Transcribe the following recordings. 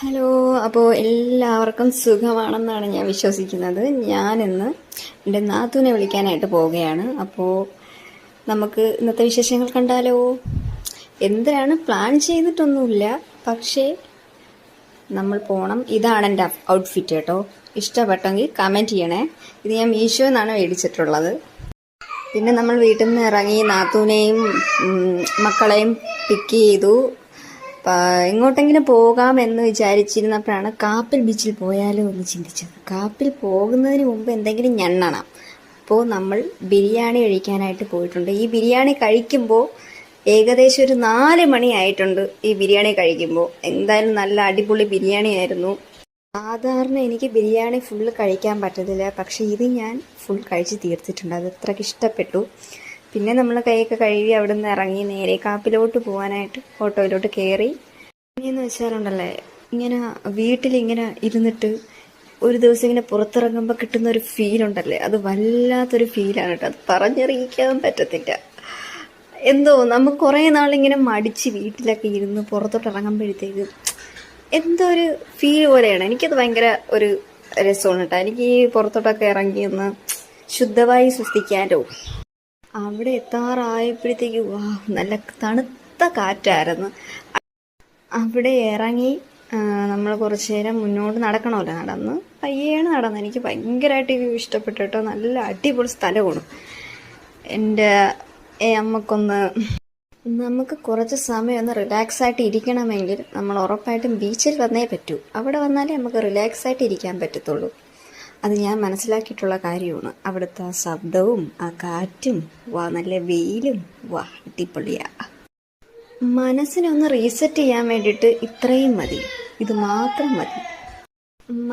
Hello. അപ്പോൾ എല്ലാവർക്കും സുഖമാണെന്നാണ് ഞാൻ വിശ്വസിക്കുന്നത്. ഞാനിന്ന് എൻ്റെ നാത്തൂനെ വിളിക്കാനായിട്ട് പോവുകയാണ്. അപ്പോൾ നമുക്ക് ഇന്നത്തെ വിശേഷങ്ങൾ കണ്ടാലോ. എന്തിനാണ് പ്ലാൻ ചെയ്തിട്ടൊന്നുമില്ല, പക്ഷേ നമ്മൾ പോകണം. ഇതാണ് എൻ്റെ ഔട്ട്ഫിറ്റ് കേട്ടോ. ഇഷ്ടപ്പെട്ടെങ്കിൽ കമൻറ്റ് ചെയ്യണേ. ഇത് ഞാൻ മീഷോയിൽ നിന്നാണ് മേടിച്ചിട്ടുള്ളത്. പിന്നെ നമ്മൾ വീട്ടിൽ നിന്ന് ഇറങ്ങി നാത്തൂനെയും മക്കളെയും പിക്ക് ചെയ്തു. എങ്ങോട്ടെങ്കിലും പോകാമെന്ന് വിചാരിച്ചിരുന്നപ്പോഴാണ് കാപ്പിൽ ബീച്ചിൽ പോയാലോ എന്ന് ചിന്തിച്ചത്. കാപ്പിൽ പോകുന്നതിന് മുമ്പ് എന്തെങ്കിലും ഞണ്ണണം. അപ്പോൾ നമ്മൾ ബിരിയാണി കഴിക്കാനായിട്ട് പോയിട്ടുണ്ട്. ഈ ബിരിയാണി കഴിക്കുമ്പോൾ ഏകദേശം ഒരു 4 മണി ആയിട്ടുണ്ട്. ഈ ബിരിയാണി കഴിക്കുമ്പോൾ എന്തായാലും നല്ല അടിപൊളി ബിരിയാണി ആയിരുന്നു. സാധാരണ എനിക്ക് ബിരിയാണി ഫുള്ള് കഴിക്കാൻ പറ്റത്തില്ല, പക്ഷെ ഇത് ഞാൻ ഫുൾ കഴിച്ച് തീർത്തിട്ടുണ്ട്. അത് അത്രയ്ക്ക് ഇഷ്ടപ്പെട്ടു. പിന്നെ നമ്മൾ കൈയൊക്കെ കഴുകി അവിടെ നിന്ന് ഇറങ്ങി നേരെ കാപ്പിലോട്ട് പോകാനായിട്ട് ഓട്ടോയിലോട്ട് കയറി. എങ്ങനെയെന്ന് വെച്ചാലുണ്ടല്ലേ, ഇങ്ങനെ വീട്ടിലിങ്ങനെ ഇരുന്നിട്ട് ഒരു ദിവസം ഇങ്ങനെ പുറത്തിറങ്ങുമ്പോൾ കിട്ടുന്ന ഒരു ഫീലുണ്ടല്ലേ, അത് വല്ലാത്തൊരു ഫീലാണ് കേട്ടോ. അത് പറഞ്ഞറിയിക്കാൻ പറ്റത്തില്ല. എന്തോ നമുക്ക് കുറേ നാളിങ്ങനെ മടിച്ച് വീട്ടിലൊക്കെ ഇരുന്ന് പുറത്തോട്ട് ഇറങ്ങുമ്പോഴത്തേക്ക് എന്തോ ഒരു ഫീൽ പോലെയാണ്. എനിക്കത് ഭയങ്കര ഒരു രസമാണ് കേട്ടോ. എനിക്ക് ഈ പുറത്തോട്ടൊക്കെ ഇറങ്ങി ഒന്ന് ശുദ്ധമായി ശ്വസിക്കാനോ. അവിടെ എത്താറായപ്പോഴത്തേക്ക് നല്ല തണുത്ത കാറ്റായിരുന്നു. അവിടെ ഇറങ്ങി നമ്മൾ കുറച്ച് നേരം മുന്നോട്ട് നടക്കണമല്ലോ. നടന്ന് പയ്യാണ് നടന്നത്. എനിക്ക് ഭയങ്കരമായിട്ട് ഇഷ്ടപ്പെട്ടു കേട്ടോ. നല്ല അടിപൊളി സ്ഥലമാണ്. എൻ്റെ നമുക്ക് കുറച്ച് സമയം ഒന്ന് റിലാക്സ് ആയിട്ട് ഇരിക്കണമെങ്കിൽ നമ്മൾ ഉറപ്പായിട്ടും ബീച്ചിൽ വന്നേ പറ്റൂ. അവിടെ വന്നാലേ നമുക്ക് റിലാക്സ് ആയിട്ട് ഇരിക്കാൻ പറ്റത്തുള്ളൂ. അത് ഞാൻ മനസ്സിലാക്കിയിട്ടുള്ള കാര്യമാണ്. അവിടുത്തെ ആ ശബ്ദവും ആ കാറ്റും നല്ല വെയിലും അടിപൊളിയാ. മനസ്സിനൊന്ന് റീസെറ്റ് ചെയ്യാൻ വേണ്ടിയിട്ട് ഇത്രയും മതി, ഇത് മാത്രം മതി.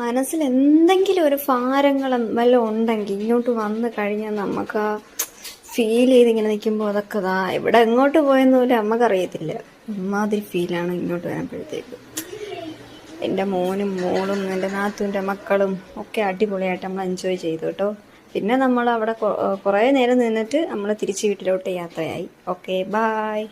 മനസ്സിൽ എന്തെങ്കിലും ഒരു ഭാരങ്ങളും വല്ലതും ഉണ്ടെങ്കിൽ ഇങ്ങോട്ട് വന്നു കഴിഞ്ഞാൽ നമുക്ക് ആ ഫീൽ ചെയ്തിങ്ങനെ നിൽക്കുമ്പോൾ അതൊക്കെ ഇവിടെ എങ്ങോട്ട് പോയെന്ന് പോലും നമുക്കറിയത്തില്ല. അമ്മാതിരി ഫീലാണ് ഇങ്ങോട്ട് വരുമ്പോഴത്തേക്ക്. എൻ്റെ മോനും മോളും എൻ്റെ നാത്തൂൻ്റെ മക്കളും ഒക്കെ അടിപൊളിയായിട്ട് നമ്മൾ എൻജോയ് ചെയ്തു കേട്ടോ. പിന്നെ നമ്മൾ അവിടെ കുറേ നേരം നിന്നിട്ട് നമ്മൾ തിരിച്ച് വീട്ടിലോട്ട് യാത്രയായി. Okay, bye.